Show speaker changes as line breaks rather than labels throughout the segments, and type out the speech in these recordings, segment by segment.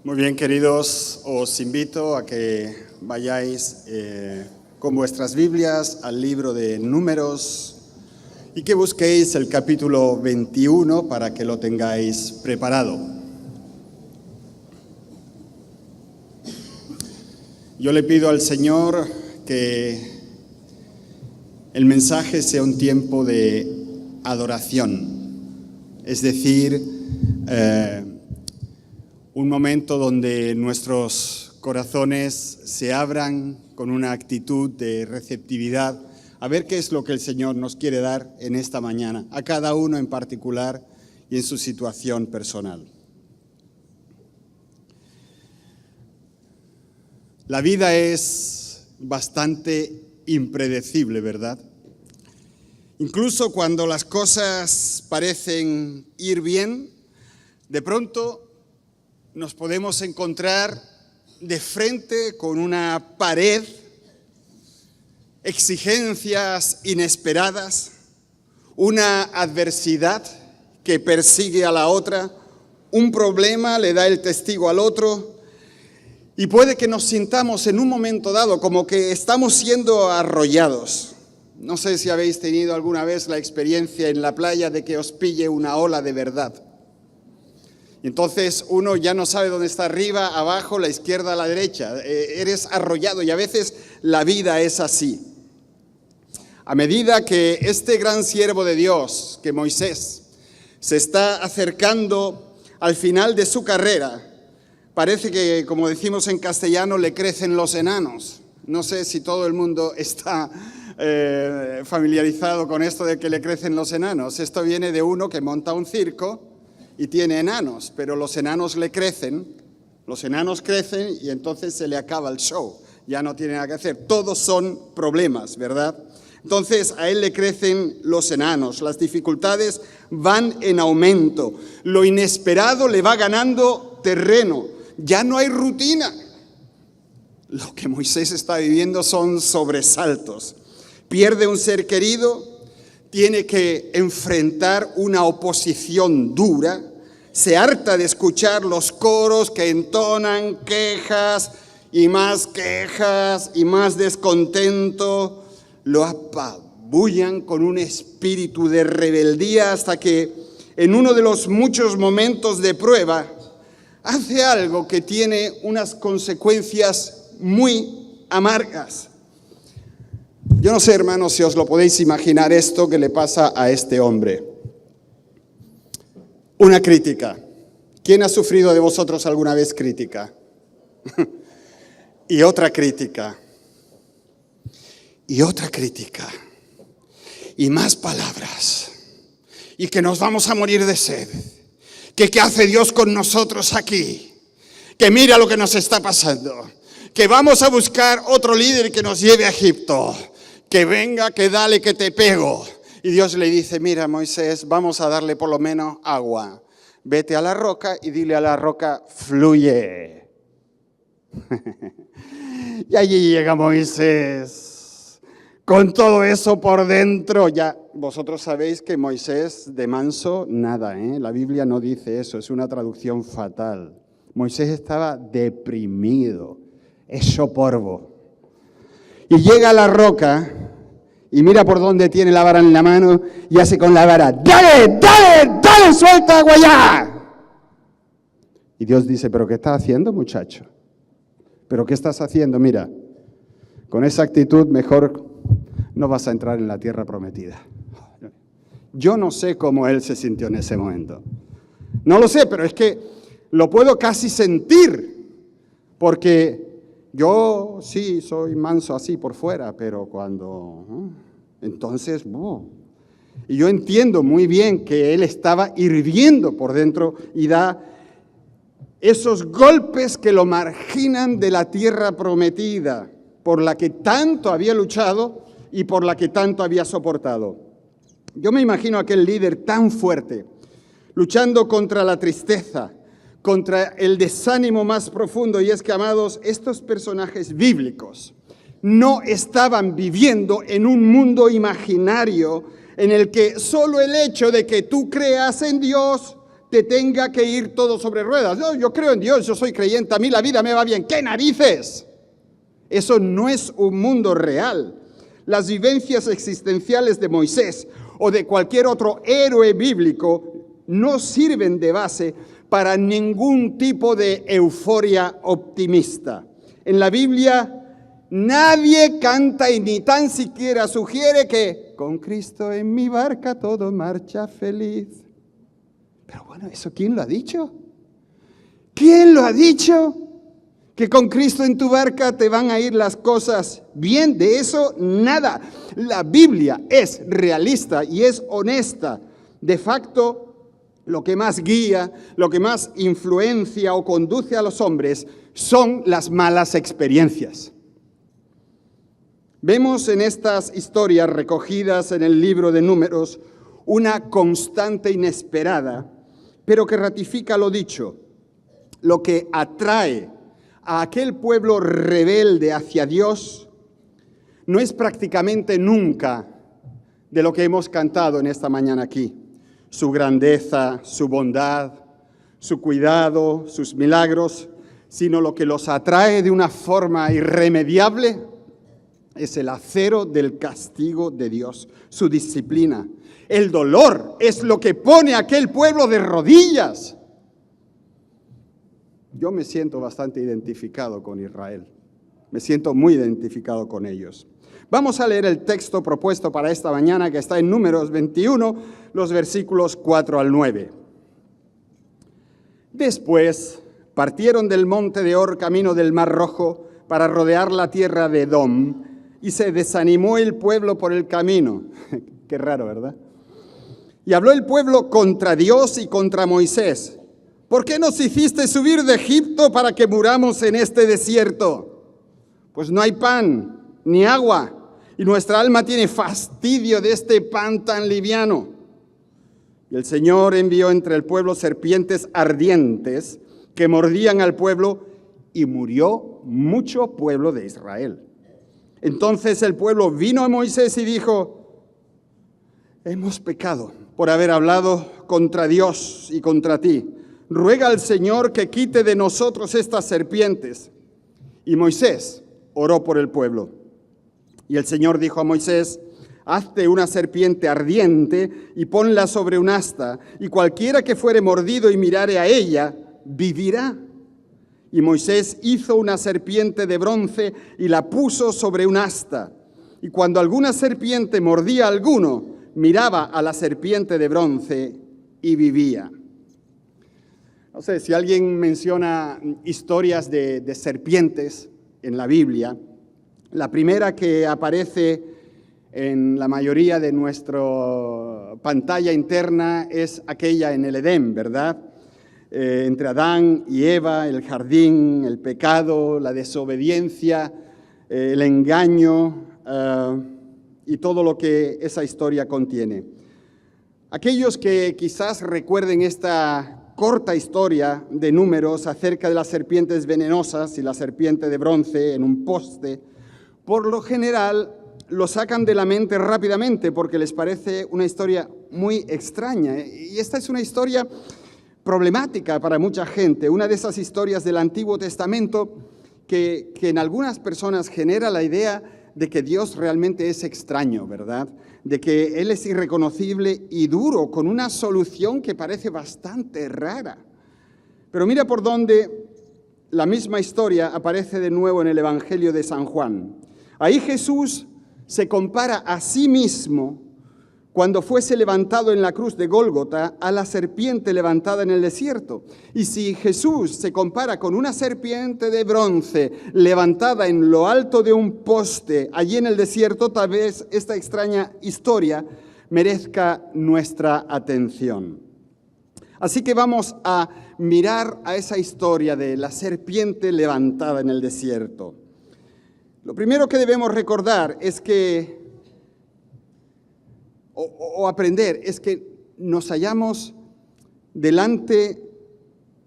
Muy bien, queridos, os invito a que vayáis con vuestras Biblias al libro de Números y que busquéis el capítulo 21 para que lo tengáis preparado. Yo le pido al Señor que el mensaje sea un tiempo de adoración, es decir, un momento donde nuestros corazones se abran con una actitud de receptividad a ver qué es lo que el Señor nos quiere dar en esta mañana, a cada uno en particular y en su situación personal. La vida es bastante impredecible, ¿verdad? Incluso cuando las cosas parecen ir bien, de pronto nos podemos encontrar de frente con una pared, exigencias inesperadas, una adversidad que persigue a la otra, un problema le da el testigo al otro y puede que nos sintamos en un momento dado como que estamos siendo arrollados. No sé si habéis tenido alguna vez la experiencia en la playa de que os pille una ola de verdad. Entonces uno ya no sabe dónde está, arriba, abajo, la izquierda, la derecha. Eres arrollado y a veces la vida es así. A medida que este gran siervo de Dios, que Moisés, se está acercando al final de su carrera, parece que, como decimos en castellano, le crecen los enanos. No sé si todo el mundo está familiarizado con esto de que le crecen los enanos. Esto viene de uno que monta un circo y tiene enanos, pero los enanos crecen y entonces se le acaba el show, ya no tiene nada que hacer, todos son problemas, ¿verdad? Entonces a él le crecen los enanos, las dificultades van en aumento, lo inesperado le va ganando terreno, ya no hay rutina. Lo que Moisés está viviendo son sobresaltos, pierde un ser querido, tiene que enfrentar una oposición dura, se harta de escuchar los coros que entonan quejas y más descontento, lo apabullan con un espíritu de rebeldía hasta que en uno de los muchos momentos de prueba hace algo que tiene unas consecuencias muy amargas. Yo no sé, hermanos, si os lo podéis imaginar esto que le pasa a este hombre. Una crítica. ¿Quién ha sufrido de vosotros alguna vez crítica? Y otra crítica. Y otra crítica. Y más palabras. Y que nos vamos a morir de sed. Que qué hace Dios con nosotros aquí. Que mira lo que nos está pasando. Que vamos a buscar otro líder que nos lleve a Egipto. Que venga, que dale, que te pego. Y Dios le dice, mira Moisés, vamos a darle por lo menos agua. Vete a la roca y dile a la roca, fluye. Y allí llega Moisés, con todo eso por dentro. Ya vosotros sabéis que Moisés de manso, nada, La Biblia no dice eso, es una traducción fatal. Moisés estaba deprimido, hecho polvo. Y llega a la roca y mira por dónde tiene la vara en la mano y hace con la vara, ¡dale, suelta agua ya! Y Dios dice, ¿pero qué estás haciendo, muchacho? ¿Pero qué estás haciendo? Mira, con esa actitud mejor no vas a entrar en la tierra prometida. Yo no sé cómo él se sintió en ese momento. No lo sé, pero es que lo puedo casi sentir, porque yo sí soy manso así por fuera, pero cuando... Entonces, y yo entiendo muy bien que él estaba hirviendo por dentro y da esos golpes que lo marginan de la tierra prometida, por la que tanto había luchado y por la que tanto había soportado. Yo me imagino a aquel líder tan fuerte, luchando contra la tristeza, contra el desánimo más profundo, y es que, amados, estos personajes bíblicos no estaban viviendo en un mundo imaginario en el que solo el hecho de que tú creas en Dios te tenga que ir todo sobre ruedas. No, yo creo en Dios, yo soy creyente, a mí la vida me va bien. ¡Qué narices! Eso no es un mundo real. Las vivencias existenciales de Moisés o de cualquier otro héroe bíblico no sirven de base para ningún tipo de euforia optimista. En la Biblia nadie canta y ni tan siquiera sugiere que con Cristo en mi barca todo marcha feliz. Pero bueno, ¿eso quién lo ha dicho? ¿Quién lo ha dicho? Que con Cristo en tu barca te van a ir las cosas bien. De eso nada. La Biblia es realista y es honesta. De facto, lo que más guía, lo que más influencia o conduce a los hombres son las malas experiencias. Vemos en estas historias recogidas en el libro de Números una constante inesperada, pero que ratifica lo dicho. Lo que atrae a aquel pueblo rebelde hacia Dios no es prácticamente nunca de lo que hemos cantado en esta mañana aquí. Su grandeza, su bondad, su cuidado, sus milagros, sino lo que los atrae de una forma irremediable es el acero del castigo de Dios, su disciplina. El dolor es lo que pone a aquel pueblo de rodillas. Yo me siento bastante identificado con Israel. Me siento muy identificado con ellos. Vamos a leer el texto propuesto para esta mañana, que está en Números 21, los versículos 4 al 9. Después partieron del monte de Or camino del Mar Rojo para rodear la tierra de Edom, y se desanimó el pueblo por el camino. Qué raro, ¿verdad? Y habló el pueblo contra Dios y contra Moisés. ¿Por qué nos hiciste subir de Egipto para que muramos en este desierto? Pues no hay pan ni agua, y nuestra alma tiene fastidio de este pan tan liviano. Y el Señor envió entre el pueblo serpientes ardientes que mordían al pueblo, y murió mucho pueblo de Israel. Entonces el pueblo vino a Moisés y dijo: hemos pecado por haber hablado contra Dios y contra ti. Ruega al Señor que quite de nosotros estas serpientes. Y Moisés oró por el pueblo. Y el Señor dijo a Moisés: hazte una serpiente ardiente y ponla sobre un asta, y cualquiera que fuere mordido y mirare a ella, vivirá. Y Moisés hizo una serpiente de bronce y la puso sobre un asta. Y cuando alguna serpiente mordía a alguno, miraba a la serpiente de bronce y vivía. No sé, si alguien menciona historias de serpientes en la Biblia, la primera que aparece en la mayoría de nuestra pantalla interna es aquella en el Edén, ¿verdad? Entre Adán y Eva, el jardín, el pecado, la desobediencia, el engaño y todo lo que esa historia contiene. Aquellos que quizás recuerden esta corta historia de Números acerca de las serpientes venenosas y la serpiente de bronce en un poste, por lo general lo sacan de la mente rápidamente porque les parece una historia muy extraña. Y esta es una historia problemática para mucha gente, una de esas historias del Antiguo Testamento que en algunas personas genera la idea de que Dios realmente es extraño, ¿verdad? De que Él es irreconocible y duro, con una solución que parece bastante rara. Pero mira por dónde la misma historia aparece de nuevo en el Evangelio de San Juan. Ahí Jesús se compara a sí mismo cuando fuese levantado en la cruz de Gólgota a la serpiente levantada en el desierto. Y si Jesús se compara con una serpiente de bronce levantada en lo alto de un poste allí en el desierto, tal vez esta extraña historia merezca nuestra atención. Así que vamos a mirar a esa historia de la serpiente levantada en el desierto. Lo primero que debemos recordar es que o aprender es que nos hallamos delante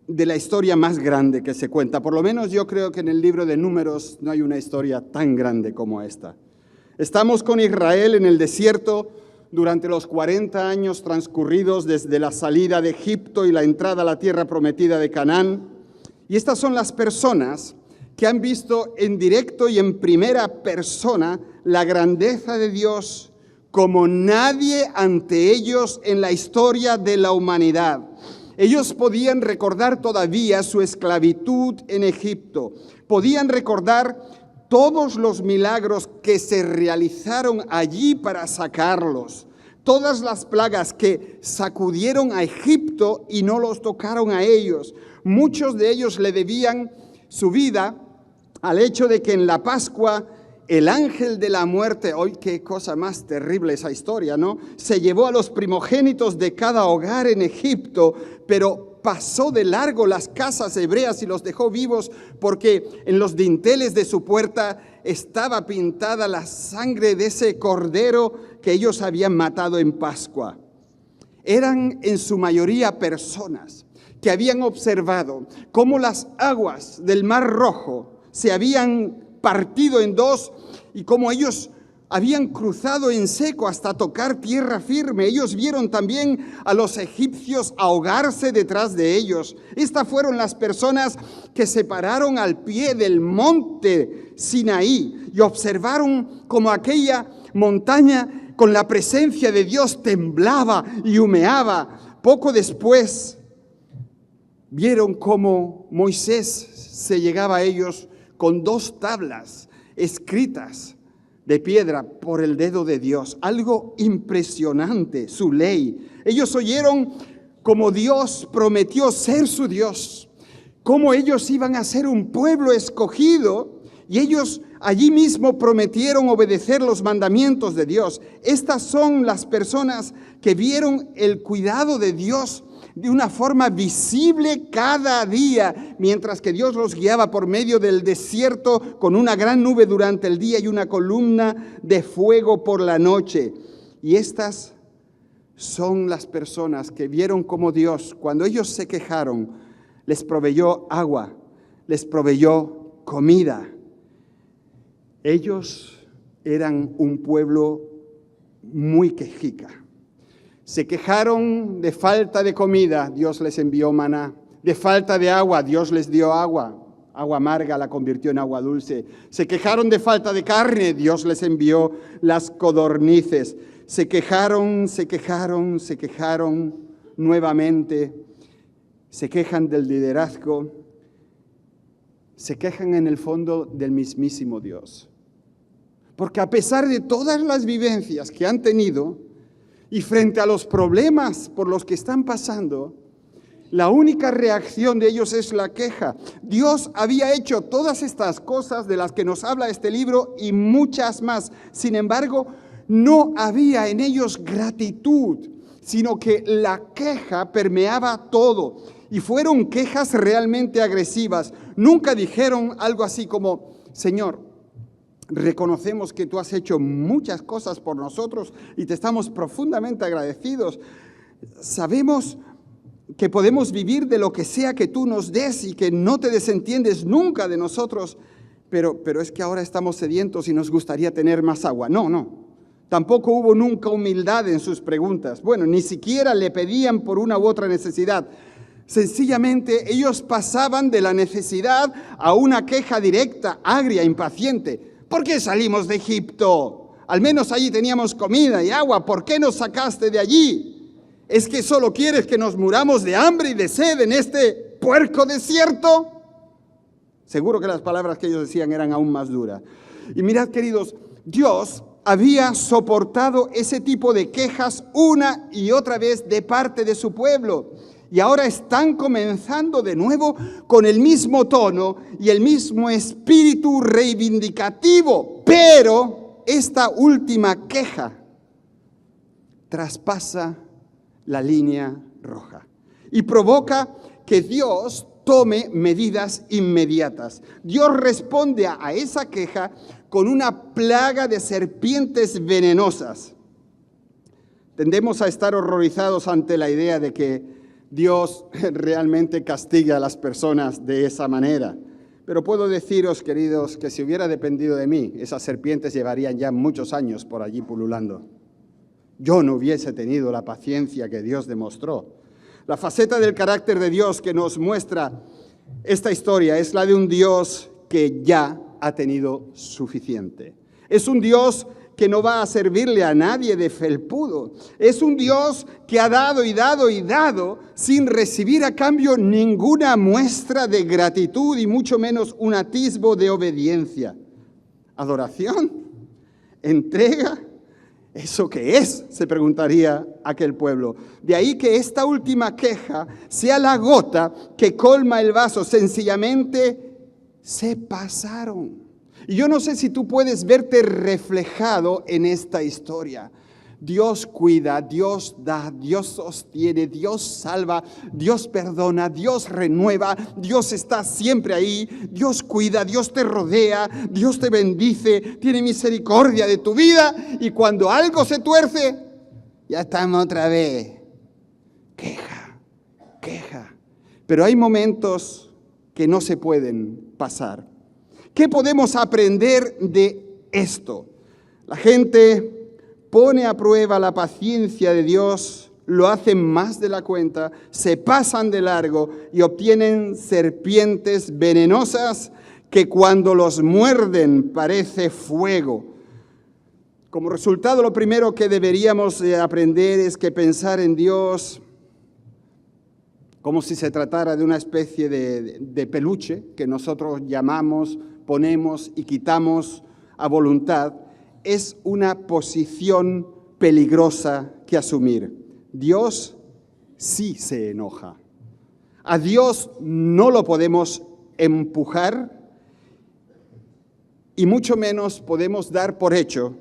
de la historia más grande que se cuenta. Por lo menos yo creo que en el libro de Números no hay una historia tan grande como esta. Estamos con Israel en el desierto, durante los 40 años transcurridos desde la salida de Egipto y la entrada a la tierra prometida de Canaán. Y estas son las personas que han visto en directo y en primera persona la grandeza de Dios como nadie ante ellos en la historia de la humanidad. Ellos podían recordar todavía su esclavitud en Egipto, podían recordar todos los milagros que se realizaron allí para sacarlos, todas las plagas que sacudieron a Egipto y no los tocaron a ellos. Muchos de ellos le debían su vida al hecho de que en la Pascua el ángel de la muerte, hoy qué cosa más terrible esa historia, ¿no? Se llevó a los primogénitos de cada hogar en Egipto, pero pasó de largo las casas hebreas y los dejó vivos porque en los dinteles de su puerta estaba pintada la sangre de ese cordero que ellos habían matado en Pascua. Eran en su mayoría personas que habían observado cómo las aguas del Mar Rojo se habían partido en dos y cómo ellos habían cruzado en seco hasta tocar tierra firme. Ellos vieron también a los egipcios ahogarse detrás de ellos. Estas fueron las personas que se pararon al pie del monte Sinaí y observaron cómo aquella montaña con la presencia de Dios temblaba y humeaba. Poco después vieron cómo Moisés se llegaba a ellos con 2 tablas escritas de piedra por el dedo de Dios. Algo impresionante, su ley. Ellos oyeron cómo Dios prometió ser su Dios, cómo ellos iban a ser un pueblo escogido y ellos allí mismo prometieron obedecer los mandamientos de Dios. Estas son las personas que vieron el cuidado de Dios de una forma visible cada día, mientras que Dios los guiaba por medio del desierto con una gran nube durante el día y una columna de fuego por la noche. Y estas son las personas que vieron cómo Dios, cuando ellos se quejaron, les proveyó agua, les proveyó comida. Ellos eran un pueblo muy quejica. Se quejaron de falta de comida, Dios les envió maná. De falta de agua, Dios les dio agua. Agua amarga la convirtió en agua dulce. Se quejaron de falta de carne, Dios les envió las codornices. Se quejaron nuevamente. Se quejan del liderazgo. Se quejan en el fondo del mismísimo Dios. Porque a pesar de todas las vivencias que han tenido, y frente a los problemas por los que están pasando, la única reacción de ellos es la queja. Dios había hecho todas estas cosas de las que nos habla este libro y muchas más. Sin embargo, no había en ellos gratitud, sino que la queja permeaba todo. Y fueron quejas realmente agresivas. Nunca dijeron algo así como: Señor, reconocemos que tú has hecho muchas cosas por nosotros y te estamos profundamente agradecidos. Sabemos que podemos vivir de lo que sea que tú nos des y que no te desentiendes nunca de nosotros, pero es que ahora estamos sedientos y nos gustaría tener más agua. No. Tampoco hubo nunca humildad en sus preguntas. Bueno, ni siquiera le pedían por una u otra necesidad. Sencillamente ellos pasaban de la necesidad a una queja directa, agria, impaciente. ¿Por qué salimos de Egipto? Al menos allí teníamos comida y agua. ¿Por qué nos sacaste de allí? ¿Es que solo quieres que nos muramos de hambre y de sed en este puerco desierto? Seguro que las palabras que ellos decían eran aún más duras. Y mirad, queridos, Dios había soportado ese tipo de quejas una y otra vez de parte de su pueblo. Y ahora están comenzando de nuevo con el mismo tono y el mismo espíritu reivindicativo. Pero esta última queja traspasa la línea roja y provoca que Dios tome medidas inmediatas. Dios responde a esa queja con una plaga de serpientes venenosas. Tendemos a estar horrorizados ante la idea de que Dios realmente castiga a las personas de esa manera. Pero puedo deciros, queridos, que si hubiera dependido de mí, esas serpientes llevarían ya muchos años por allí pululando. yo no hubiese tenido la paciencia que Dios demostró. La faceta del carácter de Dios que nos muestra esta historia es la de un Dios que ya ha tenido suficiente. Es un Dios que no va a servirle a nadie de felpudo. Es un Dios que ha dado y dado y dado sin recibir a cambio ninguna muestra de gratitud y mucho menos un atisbo de obediencia. Adoración, entrega, ¿eso qué es?, se preguntaría aquel pueblo. De ahí que esta última queja sea la gota que colma el vaso. Sencillamente se pasaron. Y yo no sé si tú puedes verte reflejado en esta historia. Dios cuida, Dios da, Dios sostiene, Dios salva, Dios perdona, Dios renueva, Dios está siempre ahí, Dios cuida, Dios te rodea, Dios te bendice, tiene misericordia de tu vida y cuando algo se tuerce, ya estamos otra vez. Queja. Pero hay momentos que no se pueden pasar. ¿Qué podemos aprender de esto? La gente pone a prueba la paciencia de Dios, lo hacen más de la cuenta, se pasan de largo y obtienen serpientes venenosas que cuando los muerden parece fuego. Como resultado, lo primero que deberíamos aprender es que pensar en Dios como si se tratara de una especie de peluche que nosotros llamamos, ponemos y quitamos a voluntad, es una posición peligrosa que asumir. Dios sí se enoja. A Dios no lo podemos empujar y mucho menos podemos dar por hecho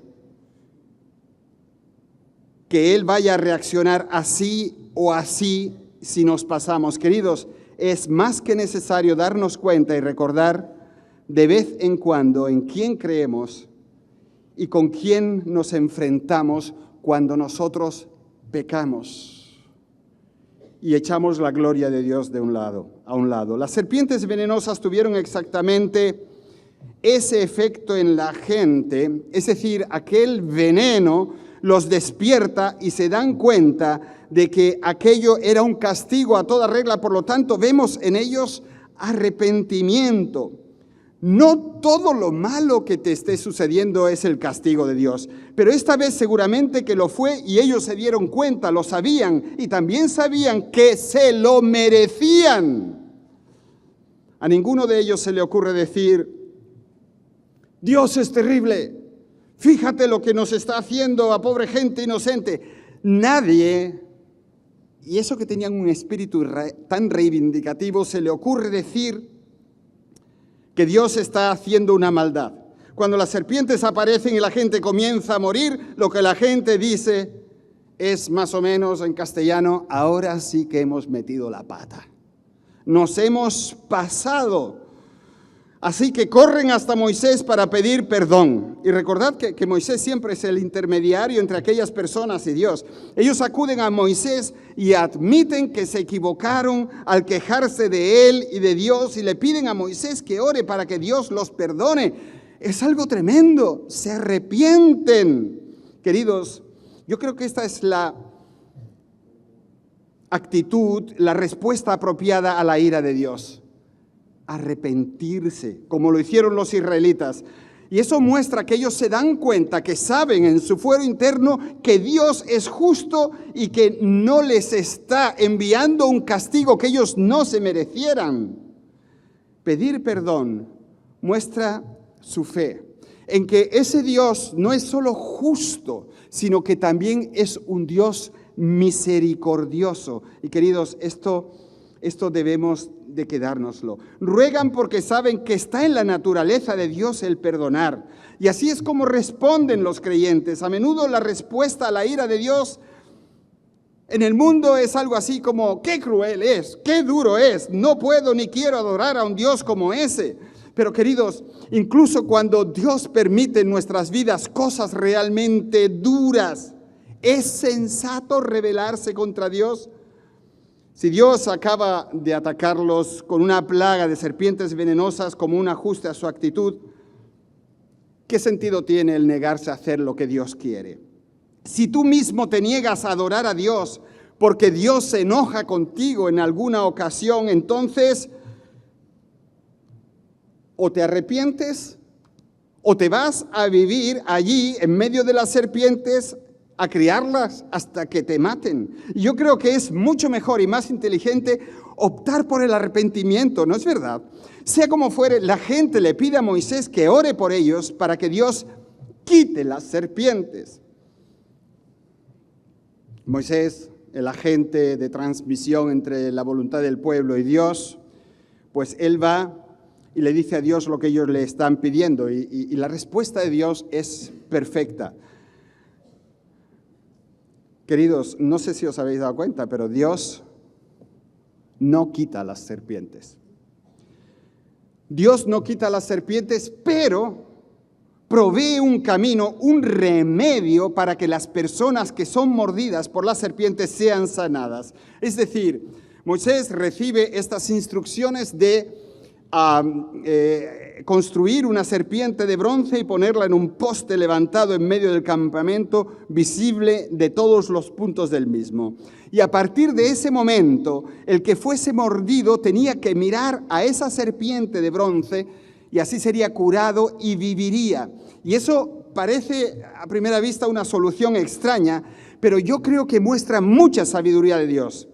que Él vaya a reaccionar así o así si nos pasamos. Queridos, es más que necesario darnos cuenta y recordar de vez en cuando en quién creemos y con quién nos enfrentamos cuando nosotros pecamos y echamos la gloria de Dios a un lado. Las serpientes venenosas tuvieron exactamente ese efecto en la gente, es decir, aquel veneno los despierta y se dan cuenta de que aquello era un castigo a toda regla, por lo tanto vemos en ellos arrepentimiento. No todo lo malo que te esté sucediendo es el castigo de Dios, pero esta vez seguramente que lo fue y ellos se dieron cuenta, lo sabían y también sabían que se lo merecían. A ninguno de ellos se le ocurre decir, Dios es terrible, fíjate lo que nos está haciendo a pobre gente inocente. Nadie, y eso que tenían un espíritu tan reivindicativo, se le ocurre decir que Dios está haciendo una maldad. Cuando las serpientes aparecen y la gente comienza a morir, lo que la gente dice es más o menos en castellano, ahora sí que hemos metido la pata. Nos hemos pasado. Así que corren hasta Moisés para pedir perdón. Y recordad que Moisés siempre es el intermediario entre aquellas personas y Dios. Ellos acuden a Moisés y admiten que se equivocaron al quejarse de él y de Dios y le piden a Moisés que ore para que Dios los perdone. Es algo tremendo, se arrepienten. Queridos, yo creo que esta es la actitud, la respuesta apropiada a la ira de Dios. Arrepentirse, como lo hicieron los israelitas. Y eso muestra que ellos se dan cuenta, que saben en su fuero interno que Dios es justo y que no les está enviando un castigo que ellos no se merecieran. Pedir perdón muestra su fe en que ese Dios no es solo justo, sino que también es un Dios misericordioso. Y queridos, esto debemos de quedárnoslo. Ruegan porque saben que está en la naturaleza de Dios el perdonar. Y así es como responden los creyentes. A menudo la respuesta a la ira de Dios en el mundo es algo así como, qué cruel es, qué duro es, no puedo ni quiero adorar a un Dios como ese. Pero queridos, incluso cuando Dios permite en nuestras vidas cosas realmente duras, ¿es sensato rebelarse contra Dios? Si Dios acaba de atacarlos con una plaga de serpientes venenosas como un ajuste a su actitud, ¿qué sentido tiene el negarse a hacer lo que Dios quiere? Si tú mismo te niegas a adorar a Dios porque Dios se enoja contigo en alguna ocasión, entonces o te arrepientes o te vas a vivir allí en medio de las serpientes a criarlas hasta que te maten. Y yo creo que es mucho mejor y más inteligente optar por el arrepentimiento, ¿no es verdad? Sea como fuere, la gente le pide a Moisés que ore por ellos para que Dios quite las serpientes. Moisés, el agente de transmisión entre la voluntad del pueblo y Dios, pues él va y le dice a Dios lo que ellos le están pidiendo, y la respuesta de Dios es perfecta. Queridos, no sé si os habéis dado cuenta, pero Dios no quita las serpientes. Dios no quita las serpientes, pero provee un camino, un remedio para que las personas que son mordidas por las serpientes sean sanadas. Es decir, Moisés recibe estas instrucciones de construir una serpiente de bronce y ponerla en un poste levantado en medio del campamento, visible de todos los puntos del mismo. Y a partir de ese momento, el que fuese mordido tenía que mirar a esa serpiente de bronce y así sería curado y viviría. Y eso parece a primera vista una solución extraña, pero yo creo que muestra mucha sabiduría de Dios.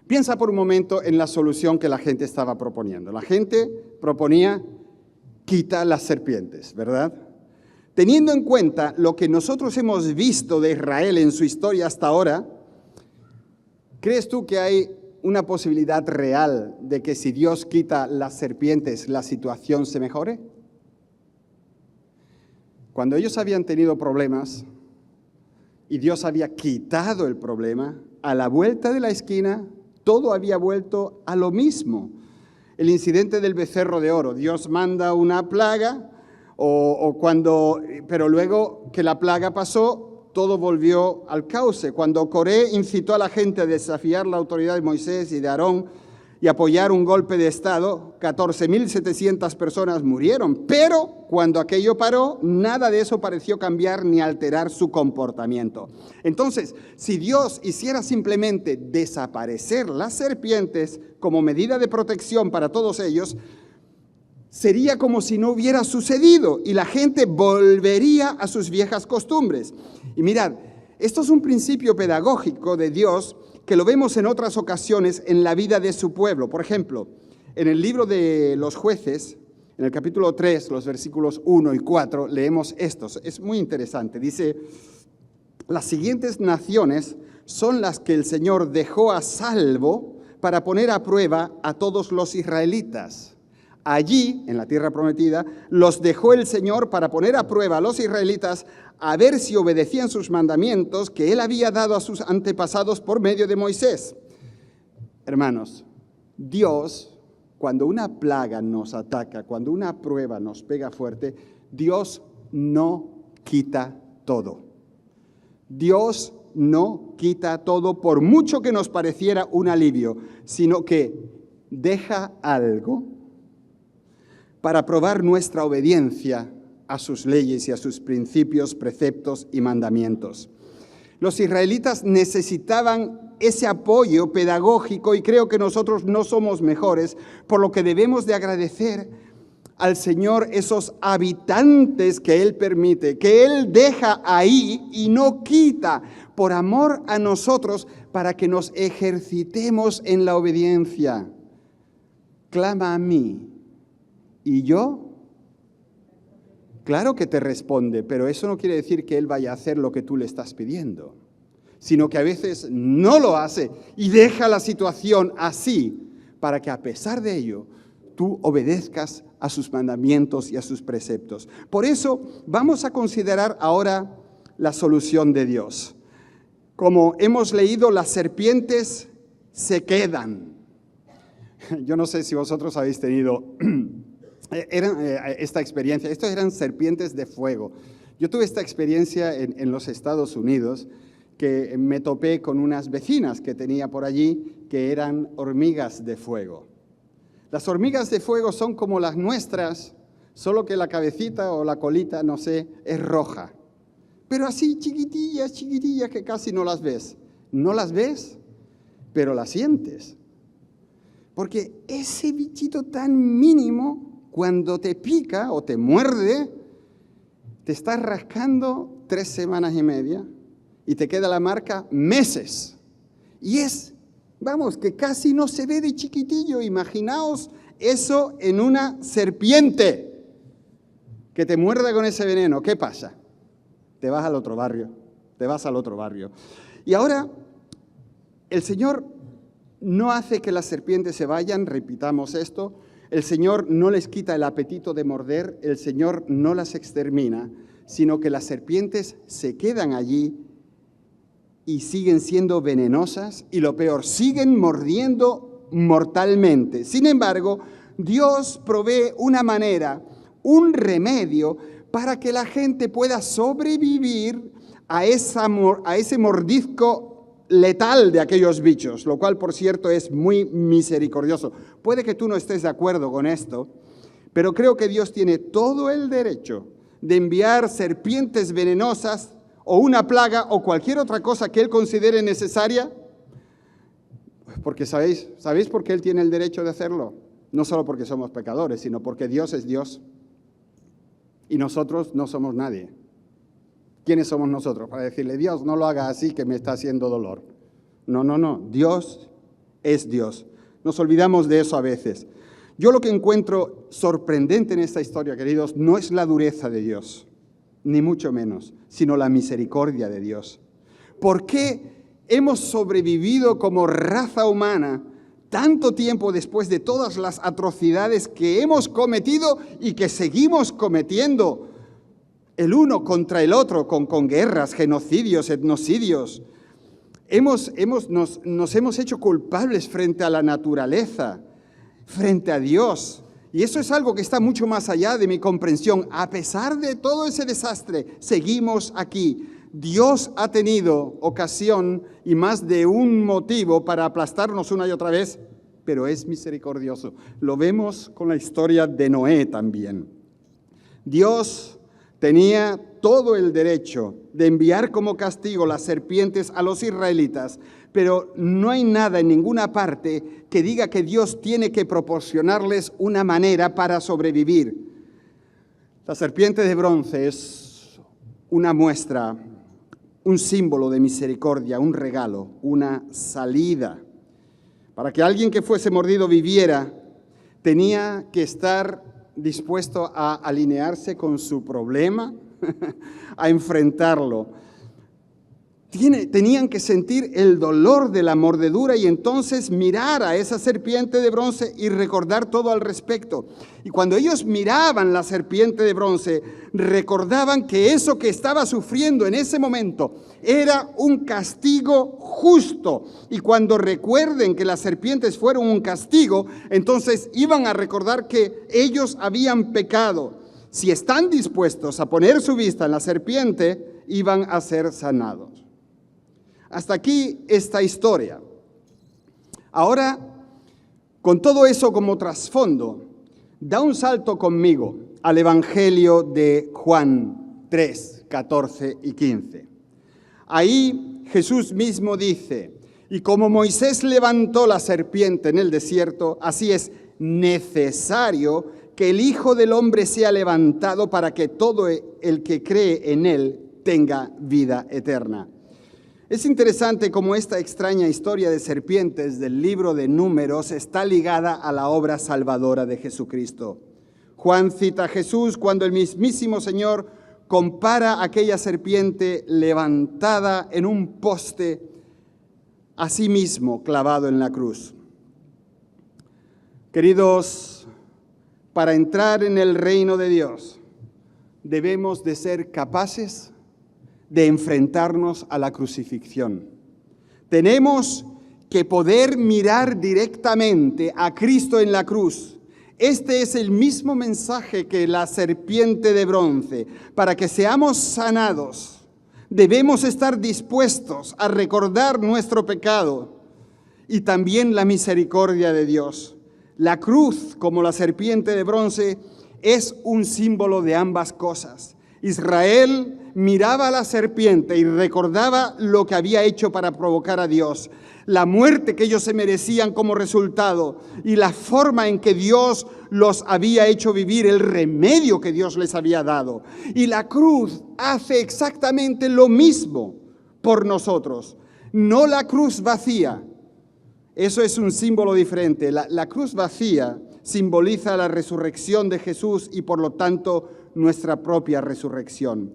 Piensa por un momento en la solución que la gente estaba proponiendo. La gente proponía quita las serpientes, ¿verdad? Teniendo en cuenta lo que nosotros hemos visto de Israel en su historia hasta ahora, ¿crees tú que hay una posibilidad real de que si Dios quita las serpientes, la situación se mejore? Cuando ellos habían tenido problemas y Dios había quitado el problema, a la vuelta de la esquina, todo había vuelto a lo mismo. El incidente del becerro de oro, Dios manda una plaga, pero luego que la plaga pasó, todo volvió al cauce. Cuando Coré incitó a la gente a desafiar la autoridad de Moisés y de Aarón y apoyar un golpe de Estado, 14.700 personas murieron. Pero cuando aquello paró, nada de eso pareció cambiar ni alterar su comportamiento. Entonces, si Dios hiciera simplemente desaparecer las serpientes como medida de protección para todos ellos, sería como si no hubiera sucedido y la gente volvería a sus viejas costumbres. Y mirad, esto es un principio pedagógico de Dios que lo vemos en otras ocasiones en la vida de su pueblo. Por ejemplo, en el libro de los Jueces, en el capítulo 3, los versículos 1 y 4, leemos estos. Es muy interesante. Dice, las siguientes naciones son las que el Señor dejó a salvo para poner a prueba a todos los israelitas. Allí, en la tierra prometida, los dejó el Señor para poner a prueba a los israelitas a ver si obedecían sus mandamientos que Él había dado a sus antepasados por medio de Moisés. Hermanos, Dios, cuando una plaga nos ataca, cuando una prueba nos pega fuerte, Dios no quita todo. Dios no quita todo por mucho que nos pareciera un alivio, sino que deja algo para probar nuestra obediencia a sus leyes y a sus principios, preceptos y mandamientos. Los israelitas necesitaban ese apoyo pedagógico y creo que nosotros no somos mejores, por lo que debemos de agradecer al Señor esos habitantes que Él permite, que Él deja ahí y no quita por amor a nosotros para que nos ejercitemos en la obediencia. Clama a mí y yo. Claro que te responde, pero eso no quiere decir que Él vaya a hacer lo que tú le estás pidiendo, sino que a veces no lo hace y deja la situación así para que a pesar de ello tú obedezcas a sus mandamientos y a sus preceptos. Por eso vamos a considerar ahora la solución de Dios. Como hemos leído, las serpientes se quedan. Yo no sé si vosotros habéis tenido esta experiencia. Estas eran serpientes de fuego. Yo tuve esta experiencia en los Estados Unidos, que me topé con unas vecinas que tenía por allí, que eran hormigas de fuego. Las hormigas de fuego son como las nuestras, solo que la cabecita o la colita, no sé, es roja. pero así chiquitillas, chiquitillas que casi no las ves. No las ves, pero las sientes. Porque ese bichito tan mínimo, cuando te pica o te muerde, te está rascando 3 semanas y media y te queda la marca meses. Y es, vamos, que casi no se ve de chiquitillo. Imaginaos eso en una serpiente que te muerda con ese veneno. ¿Qué pasa? Te vas al otro barrio, te vas al otro barrio. Y ahora, el Señor no hace que las serpientes se vayan, repitamos esto. El Señor no les quita el apetito de morder, el Señor no las extermina, sino que las serpientes se quedan allí y siguen siendo venenosas y lo peor, siguen mordiendo mortalmente. Sin embargo, Dios provee una manera, un remedio para que la gente pueda sobrevivir a ese mordisco letal de aquellos bichos, lo cual, por cierto, es muy misericordioso. Puede que tú no estés de acuerdo con esto, pero creo que Dios tiene todo el derecho de enviar serpientes venenosas o una plaga o cualquier otra cosa que Él considere necesaria, porque ¿sabéis por qué Él tiene el derecho de hacerlo? No solo porque somos pecadores, sino porque Dios es Dios y nosotros no somos nadie. ¿Quiénes somos nosotros? Para decirle, Dios, no lo haga así que me está haciendo dolor. No. Dios es Dios. Nos olvidamos de eso a veces. Yo lo que encuentro sorprendente en esta historia, queridos, no es la dureza de Dios, ni mucho menos, sino la misericordia de Dios. ¿Por qué hemos sobrevivido como raza humana tanto tiempo después de todas las atrocidades que hemos cometido y que seguimos cometiendo? El uno contra el otro, con guerras, genocidios, etnocidios. Nos hemos hecho culpables frente a la naturaleza, frente a Dios. Y eso es algo que está mucho más allá de mi comprensión. A pesar de todo ese desastre, seguimos aquí. Dios ha tenido ocasión y más de un motivo para aplastarnos una y otra vez, pero es misericordioso. Lo vemos con la historia de Noé también. Dios tenía todo el derecho de enviar como castigo las serpientes a los israelitas, pero no hay nada en ninguna parte que diga que Dios tiene que proporcionarles una manera para sobrevivir. La serpiente de bronce es una muestra, un símbolo de misericordia, un regalo, una salida. Para que alguien que fuese mordido viviera, tenía que estar dispuesto a alinearse con su problema, a enfrentarlo. Tenían que sentir el dolor de la mordedura y entonces mirar a esa serpiente de bronce y recordar todo al respecto. Y cuando ellos miraban la serpiente de bronce, recordaban que eso que estaba sufriendo en ese momento era un castigo justo. Y cuando recuerden que las serpientes fueron un castigo, entonces iban a recordar que ellos habían pecado. Si están dispuestos a poner su vista en la serpiente, iban a ser sanados. Hasta aquí esta historia. Ahora, con todo eso como trasfondo, da un salto conmigo al Evangelio de Juan 3, 14 y 15. Ahí Jesús mismo dice, y como Moisés levantó la serpiente en el desierto, así es necesario que el Hijo del Hombre sea levantado para que todo el que cree en él tenga vida eterna. Es interesante cómo esta extraña historia de serpientes del libro de Números está ligada a la obra salvadora de Jesucristo. Juan cita a Jesús cuando el mismísimo Señor compara aquella serpiente levantada en un poste a sí mismo clavado en la cruz. Queridos, para entrar en el reino de Dios debemos de ser capaces de enfrentarnos a la crucifixión. Tenemos que poder mirar directamente a Cristo en la cruz. Este es el mismo mensaje que la serpiente de bronce. Para que seamos sanados, debemos estar dispuestos a recordar nuestro pecado y también la misericordia de Dios. La cruz, como la serpiente de bronce, es un símbolo de ambas cosas. Israel miraba a la serpiente y recordaba lo que había hecho para provocar a Dios, la muerte que ellos se merecían como resultado y la forma en que Dios los había hecho vivir, el remedio que Dios les había dado. Y la cruz hace exactamente lo mismo por nosotros, no la cruz vacía. Eso es un símbolo diferente. La cruz vacía simboliza la resurrección de Jesús y por lo tanto nuestra propia resurrección.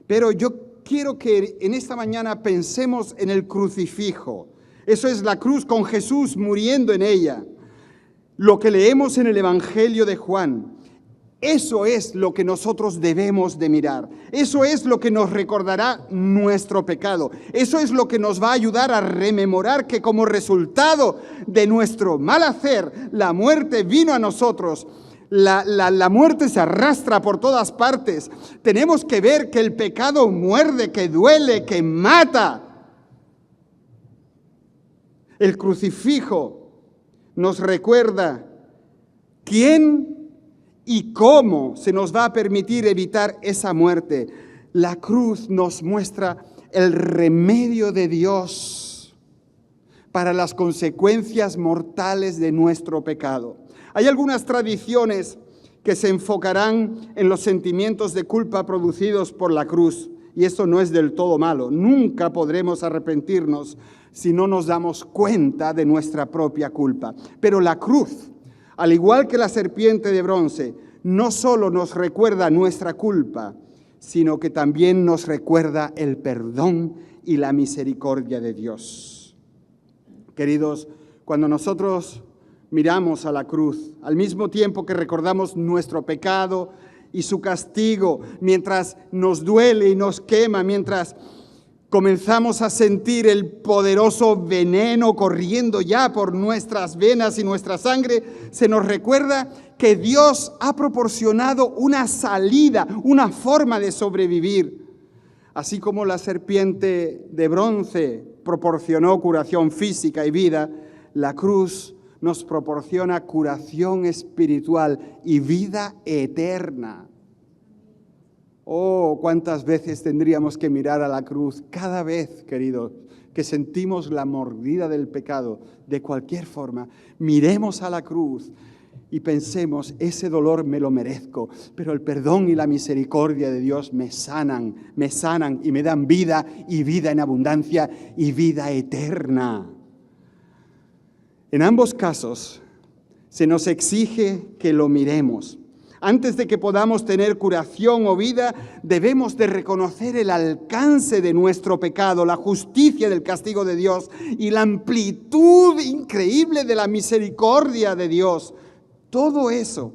Pero yo quiero que en esta mañana pensemos en el crucifijo. Eso es la cruz con Jesús muriendo en ella. Lo que leemos en el Evangelio de Juan, eso es lo que nosotros debemos de mirar. Eso es lo que nos recordará nuestro pecado. Eso es lo que nos va a ayudar a rememorar que como resultado de nuestro mal hacer, la muerte vino a nosotros. La muerte se arrastra por todas partes. Tenemos que ver que el pecado muerde, que duele, que mata. El crucifijo nos recuerda quién y cómo se nos va a permitir evitar esa muerte. La cruz nos muestra el remedio de Dios para las consecuencias mortales de nuestro pecado. Hay algunas tradiciones que se enfocarán en los sentimientos de culpa producidos por la cruz, y eso no es del todo malo. Nunca podremos arrepentirnos si no nos damos cuenta de nuestra propia culpa. Pero la cruz, al igual que la serpiente de bronce, no solo nos recuerda nuestra culpa, sino que también nos recuerda el perdón y la misericordia de Dios. Queridos, cuando nosotros miramos a la cruz, al mismo tiempo que recordamos nuestro pecado y su castigo, mientras nos duele y nos quema, mientras comenzamos a sentir el poderoso veneno corriendo ya por nuestras venas y nuestra sangre, se nos recuerda que Dios ha proporcionado una salida, una forma de sobrevivir. Así como la serpiente de bronce proporcionó curación física y vida, la cruz nos proporciona curación espiritual y vida eterna. Oh, cuántas veces tendríamos que mirar a la cruz. Cada vez, queridos, que sentimos la mordida del pecado, de cualquier forma, miremos a la cruz y pensemos, ese dolor me lo merezco, pero el perdón y la misericordia de Dios me sanan y me dan vida y vida en abundancia y vida eterna. En ambos casos, se nos exige que lo miremos. Antes de que podamos tener curación o vida, debemos de reconocer el alcance de nuestro pecado, la justicia del castigo de Dios y la amplitud increíble de la misericordia de Dios. Todo eso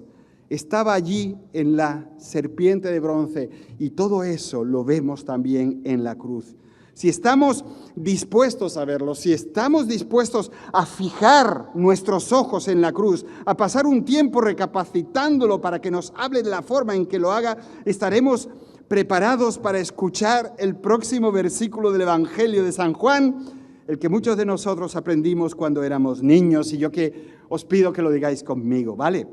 estaba allí en la serpiente de bronce y todo eso lo vemos también en la cruz. Si estamos dispuestos a verlo, si estamos dispuestos a fijar nuestros ojos en la cruz, a pasar un tiempo recapacitándolo para que nos hable de la forma en que lo haga, estaremos preparados para escuchar el próximo versículo del Evangelio de San Juan, el que muchos de nosotros aprendimos cuando éramos niños, y yo que os pido que lo digáis conmigo, ¿vale?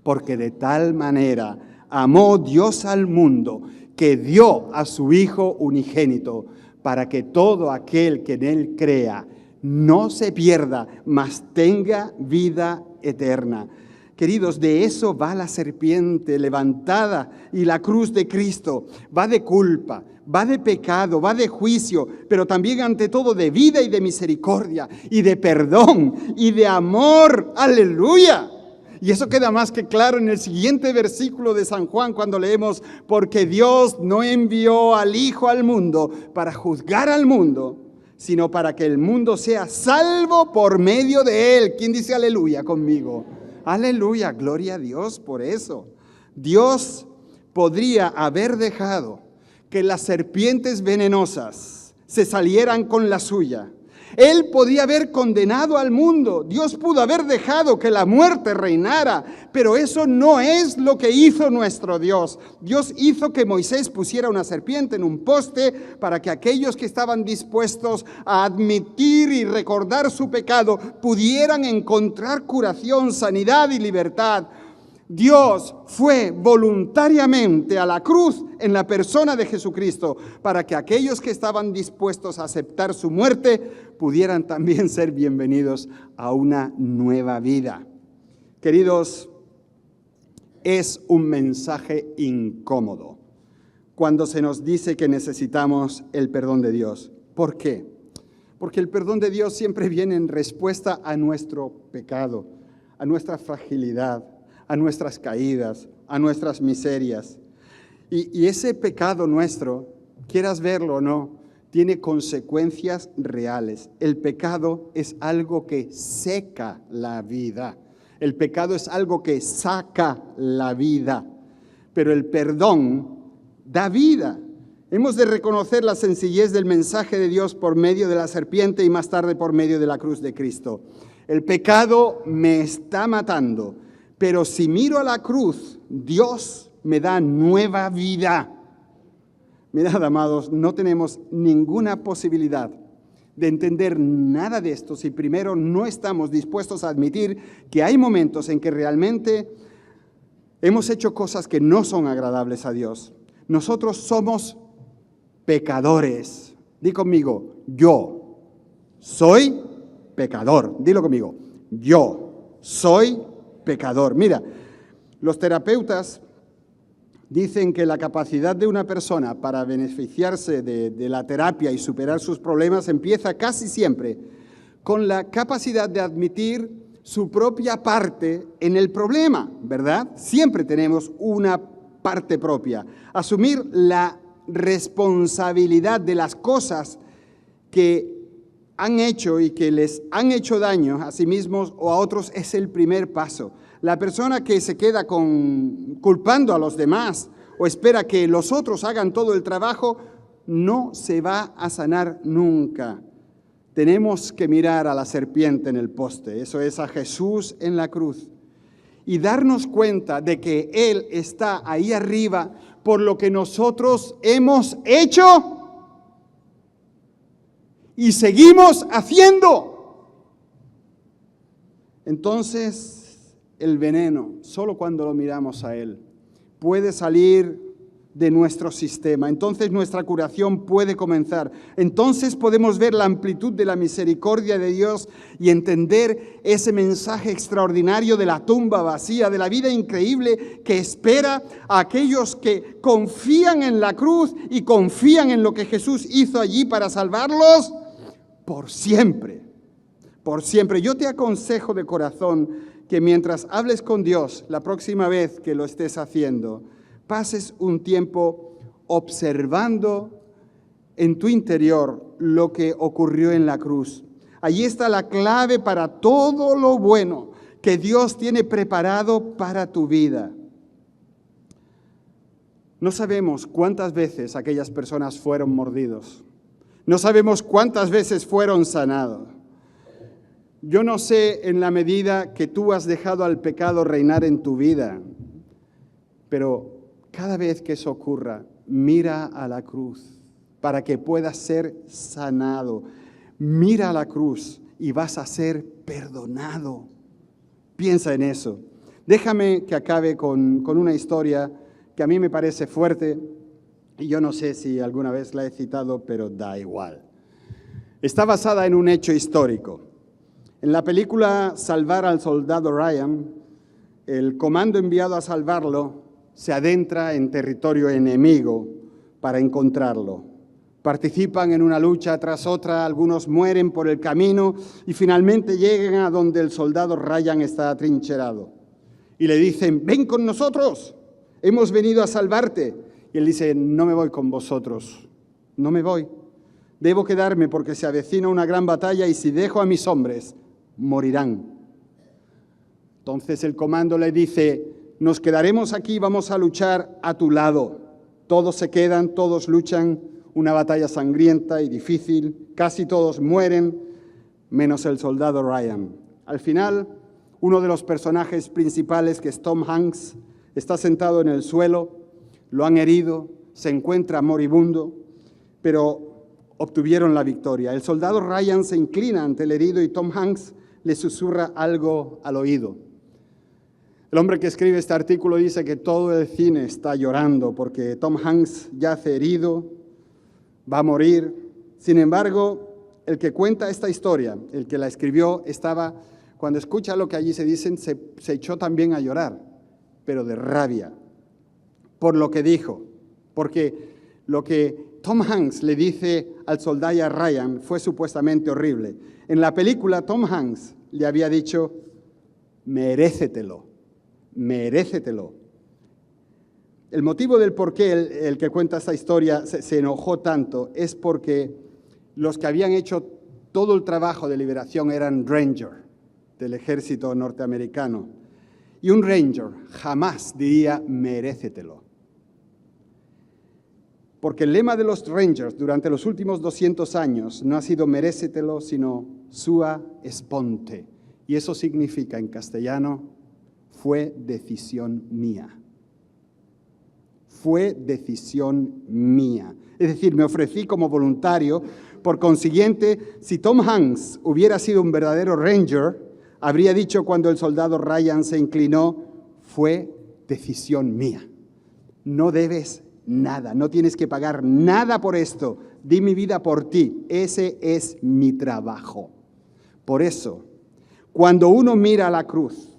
Porque de tal manera amó Dios al mundo que dio a su Hijo unigénito, para que todo aquel que en Él crea no se pierda, mas tenga vida eterna. Queridos, de eso va la serpiente levantada y la cruz de Cristo. Va de culpa, va de pecado, va de juicio, pero también ante todo de vida y de misericordia y de perdón y de amor. ¡Aleluya! Y eso queda más que claro en el siguiente versículo de San Juan cuando leemos, porque Dios no envió al Hijo al mundo para juzgar al mundo, sino para que el mundo sea salvo por medio de Él. ¿Quién dice aleluya conmigo? Aleluya, gloria a Dios por eso. Dios podría haber dejado que las serpientes venenosas se salieran con la suya. Él podía haber condenado al mundo, Dios pudo haber dejado que la muerte reinara, pero eso no es lo que hizo nuestro Dios. Dios hizo que Moisés pusiera una serpiente en un poste para que aquellos que estaban dispuestos a admitir y recordar su pecado pudieran encontrar curación, sanidad y libertad. Dios fue voluntariamente a la cruz en la persona de Jesucristo para que aquellos que estaban dispuestos a aceptar su muerte pudieran también ser bienvenidos a una nueva vida. Queridos, es un mensaje incómodo cuando se nos dice que necesitamos el perdón de Dios. ¿Por qué? Porque el perdón de Dios siempre viene en respuesta a nuestro pecado, a nuestra fragilidad, a nuestras caídas, a nuestras miserias. Y ese pecado nuestro, quieras verlo o no, tiene consecuencias reales. El pecado es algo que seca la vida. El pecado es algo que saca la vida. Pero el perdón da vida. Hemos de reconocer la sencillez del mensaje de Dios por medio de la serpiente y más tarde por medio de la cruz de Cristo. El pecado me está matando, pero si miro a la cruz, Dios me da nueva vida. Mirad, amados, no tenemos ninguna posibilidad de entender nada de esto si primero no estamos dispuestos a admitir que hay momentos en que realmente hemos hecho cosas que no son agradables a Dios. Nosotros somos pecadores. Di conmigo, yo soy pecador. Dilo conmigo, yo soy pecador. Mira, los terapeutas dicen que la capacidad de una persona para beneficiarse de la terapia y superar sus problemas empieza casi siempre con la capacidad de admitir su propia parte en el problema, ¿verdad? Siempre tenemos una parte propia. Asumir la responsabilidad de las cosas que han hecho y que les han hecho daño a sí mismos o a otros es el primer paso. La persona que se queda culpando a los demás o espera que los otros hagan todo el trabajo no se va a sanar nunca. Tenemos que mirar a la serpiente en el poste, eso es a Jesús en la cruz, y darnos cuenta de que Él está ahí arriba por lo que nosotros hemos hecho y seguimos haciendo. Entonces, el veneno, solo cuando lo miramos a Él, puede salir de nuestro sistema. Entonces nuestra curación puede comenzar. Entonces podemos ver la amplitud de la misericordia de Dios y entender ese mensaje extraordinario de la tumba vacía, de la vida increíble que espera a aquellos que confían en la cruz y confían en lo que Jesús hizo allí para salvarlos por siempre. Por siempre. Yo te aconsejo de corazón que mientras hables con Dios la próxima vez que lo estés haciendo, pases un tiempo observando en tu interior lo que ocurrió en la cruz. Allí está la clave para todo lo bueno que Dios tiene preparado para tu vida. No sabemos cuántas veces aquellas personas fueron mordidos. No sabemos cuántas veces fueron sanados. Yo no sé en la medida que tú has dejado al pecado reinar en tu vida, pero cada vez que eso ocurra, mira a la cruz para que puedas ser sanado. Mira a la cruz y vas a ser perdonado. Piensa en eso. Déjame que acabe con una historia que a mí me parece fuerte y yo no sé si alguna vez la he citado, pero da igual. Está basada en un hecho histórico. En la película Salvar al soldado Ryan, el comando enviado a salvarlo se adentra en territorio enemigo para encontrarlo. Participan en una lucha tras otra, algunos mueren por el camino y finalmente llegan a donde el soldado Ryan está atrincherado. Y le dicen, ven con nosotros, hemos venido a salvarte. Y él dice, no me voy con vosotros, no me voy. Debo quedarme porque se avecina una gran batalla y si dejo a mis hombres, morirán. Entonces el comando le dice, nos quedaremos aquí, vamos a luchar a tu lado. Todos se quedan, todos luchan, una batalla sangrienta y difícil, casi todos mueren, menos el soldado Ryan. Al final, uno de los personajes principales, que es Tom Hanks, está sentado en el suelo, lo han herido, se encuentra moribundo, pero obtuvieron la victoria. El soldado Ryan se inclina ante el herido y Tom Hanks le susurra algo al oído. El hombre que escribe este artículo dice que todo el cine está llorando porque Tom Hanks yace herido, va a morir. Sin embargo, el que cuenta esta historia, el que la escribió, cuando escucha lo que allí se dicen, se echó también a llorar, pero de rabia, por lo que dijo, porque lo que Tom Hanks le dice al soldado Ryan fue supuestamente horrible. En la película, Tom Hanks le había dicho, merécetelo, merécetelo. El motivo del por qué el que cuenta esta historia se enojó tanto es porque los que habían hecho todo el trabajo de liberación eran Rangers del ejército norteamericano. Y un Ranger jamás diría, merécetelo. Porque el lema de los Rangers durante los últimos 200 años no ha sido merécetelo, sino sua esponte. Y eso significa en castellano, fue decisión mía. Fue decisión mía. Es decir, me ofrecí como voluntario. Por consiguiente, si Tom Hanks hubiera sido un verdadero Ranger, habría dicho cuando el soldado Ryan se inclinó, fue decisión mía. No debes nada, no tienes que pagar nada por esto. Di mi vida por ti. Ese es mi trabajo. Por eso, cuando uno mira a la cruz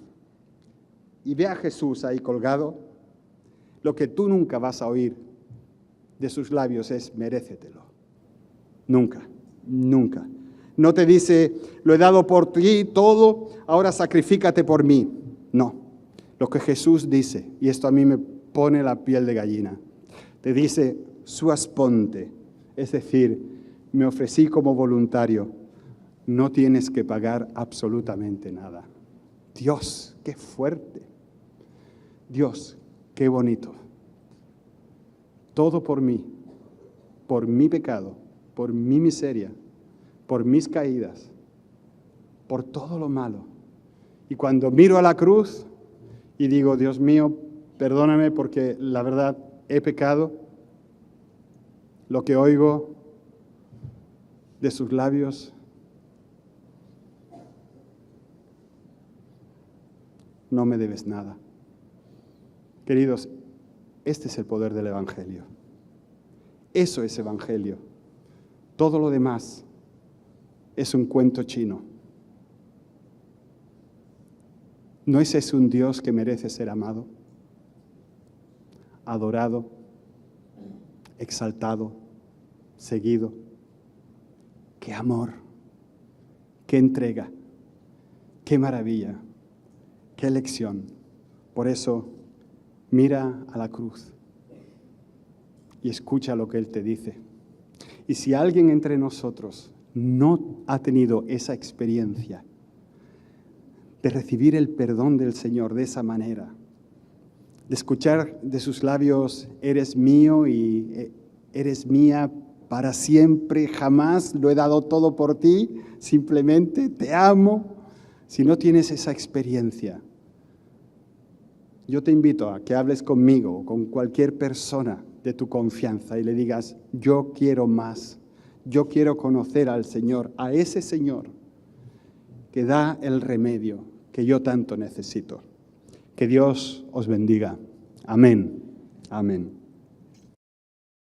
y ve a Jesús ahí colgado, lo que tú nunca vas a oír de sus labios es merécetelo. Nunca, nunca. No te dice, lo he dado por ti todo, ahora sacrifícate por mí. No. Lo que Jesús dice, y esto a mí me pone la piel de gallina, te dice, suas ponte, es decir, me ofrecí como voluntario, no tienes que pagar absolutamente nada. Dios, qué fuerte. Dios, qué bonito. Todo por mí, por mi pecado, por mi miseria, por mis caídas, por todo lo malo. Y cuando miro a la cruz y digo, Dios mío, perdóname porque la verdad he pecado, lo que oigo de sus labios, no me debes nada. Queridos, este es el poder del Evangelio. Eso es Evangelio. Todo lo demás es un cuento chino. ¿No es ese un Dios que merece ser amado, adorado, exaltado, seguido? ¡Qué amor! ¡Qué entrega! ¡Qué maravilla! ¡Qué lección! Por eso, mira a la cruz y escucha lo que Él te dice. Y si alguien entre nosotros no ha tenido esa experiencia de recibir el perdón del Señor de esa manera, de escuchar de sus labios, eres mío y eres mía para siempre, jamás lo he dado todo por ti, simplemente te amo. Si no tienes esa experiencia, yo te invito a que hables conmigo o con cualquier persona de tu confianza y le digas, yo quiero más, yo quiero conocer al Señor, a ese Señor que da el remedio que yo tanto necesito. Que Dios os bendiga. Amén. Amén.